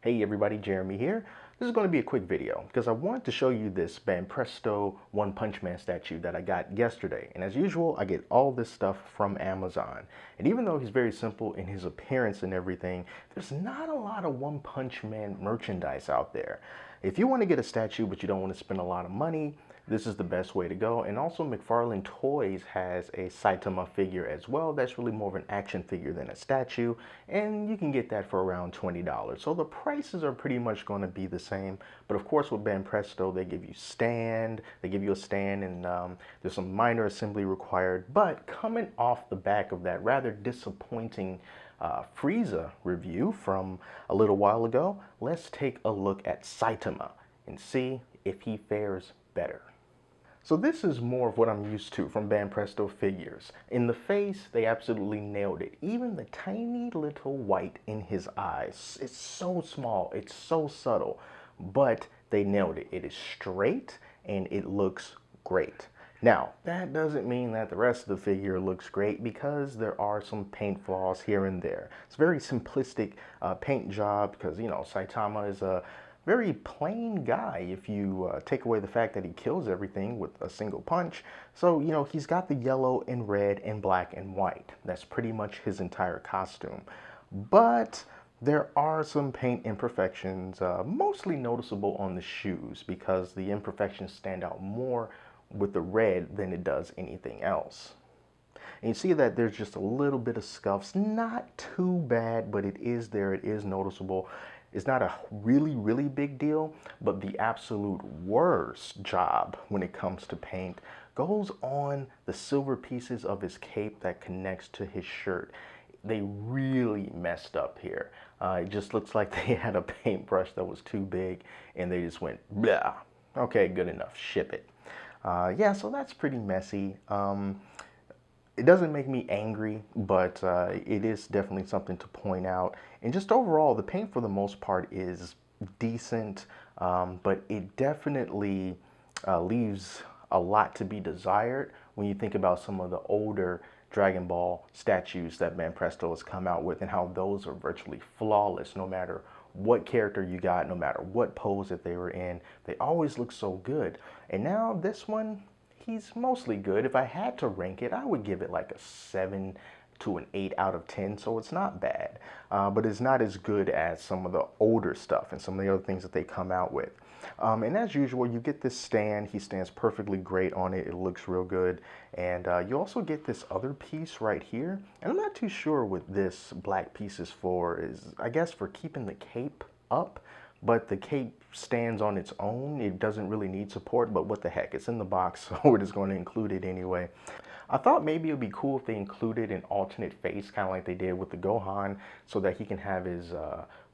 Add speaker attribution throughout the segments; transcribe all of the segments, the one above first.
Speaker 1: Hey everybody, Jeremy here. This is going to be a quick video because I wanted to show you this Banpresto One Punch Man statue that I got yesterday. And as usual, I get all this stuff from Amazon. And even though he's very simple in his appearance and everything, there's not a lot of One Punch Man merchandise out there. If you want to get a statue but you don't want to spend a lot of money, this is the best way to go. And also McFarlane Toys has a Saitama figure as well. That's really more of an action figure than a statue. And you can get that for around $20. So the prices are pretty much going to be the same. But of course with Banpresto, they give you a stand and there's some minor assembly required. But coming off the back of that rather disappointing Frieza review from a little while ago, let's take a look at Saitama and see if he fares better. So this is more of what I'm used to from Banpresto figures. In the face, they absolutely nailed it. Even the tiny little white in his eyes. It's so small, it's so subtle, but they nailed it. It is straight and it looks great. Now, that doesn't mean that the rest of the figure looks great because there are some paint flaws here and there. It's a very simplistic paint job because, you know, Saitama is a very plain guy if you take away the fact that he kills everything with a single punch. So, you know, he's got the yellow and red and black and white. That's pretty much his entire costume. But there are some paint imperfections, mostly noticeable on the shoes because the imperfections stand out more with the red than it does anything else. And you see that there's just a little bit of scuffs, not too bad, but it is there, it is noticeable. It's not a really big deal, but the absolute worst job when it comes to paint goes on the silver pieces of his cape that connects to his shirt. They really messed up here. It just looks like they had a paintbrush that was too big and they just went, blah. Okay, good enough, ship it. Yeah, so that's pretty messy. It doesn't make me angry, but it is definitely something to point out. And just overall, the paint for the most part is decent, but it definitely leaves a lot to be desired when you think about some of the older Dragon Ball statues that Banpresto has come out with and how those are virtually flawless no matter what character you got, no matter what pose that they were in. They always look so good. And now this one, he's mostly good. If I had to rank it, I would give it like a 7 to an 8 out of 10, so it's not bad. But it's not as good as some of the older stuff and some of the other things that they come out with. And as usual, you get this stand. He stands perfectly great on it. It looks real good. And you also get this other piece right here. And I'm not too sure what this black piece is for. I guess for keeping the cape up. But the cape stands on its own. It doesn't really need support, but what the heck, it's in the box, so we're just going to include it anyway. I thought maybe it would be cool if they included an alternate face, kind of like they did with the Gohan, so that he can have his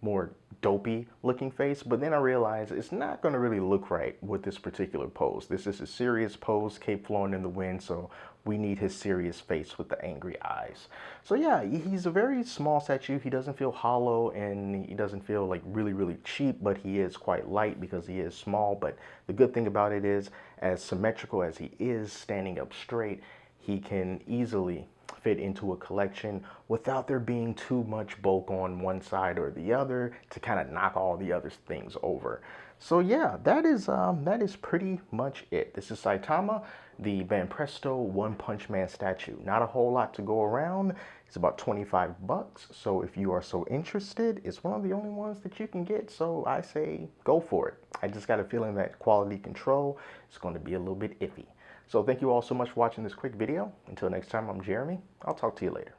Speaker 1: more dopey looking face, but then I realized it's not going to really look right with this particular pose. This is a serious pose, cape flowing in the wind, so we need his serious face with the angry eyes. So yeah, he's a very small statue. He doesn't feel hollow and he doesn't feel like really cheap, but he is quite light because he is small. But the good thing about it is, as symmetrical as he is standing up straight, he can easily fit into a collection without there being too much bulk on one side or the other to kind of knock all the other things over. So yeah, that is pretty much it. This is Saitama, the Banpresto One Punch Man statue. Not a whole lot to go around. It's about 25 bucks. So if you are so interested, it's one of the only ones that you can get. So I say go for it. I just got a feeling that quality control is going to be a little bit iffy. So thank you all so much for watching this quick video. Until next time, I'm Jeremy. I'll talk to you later.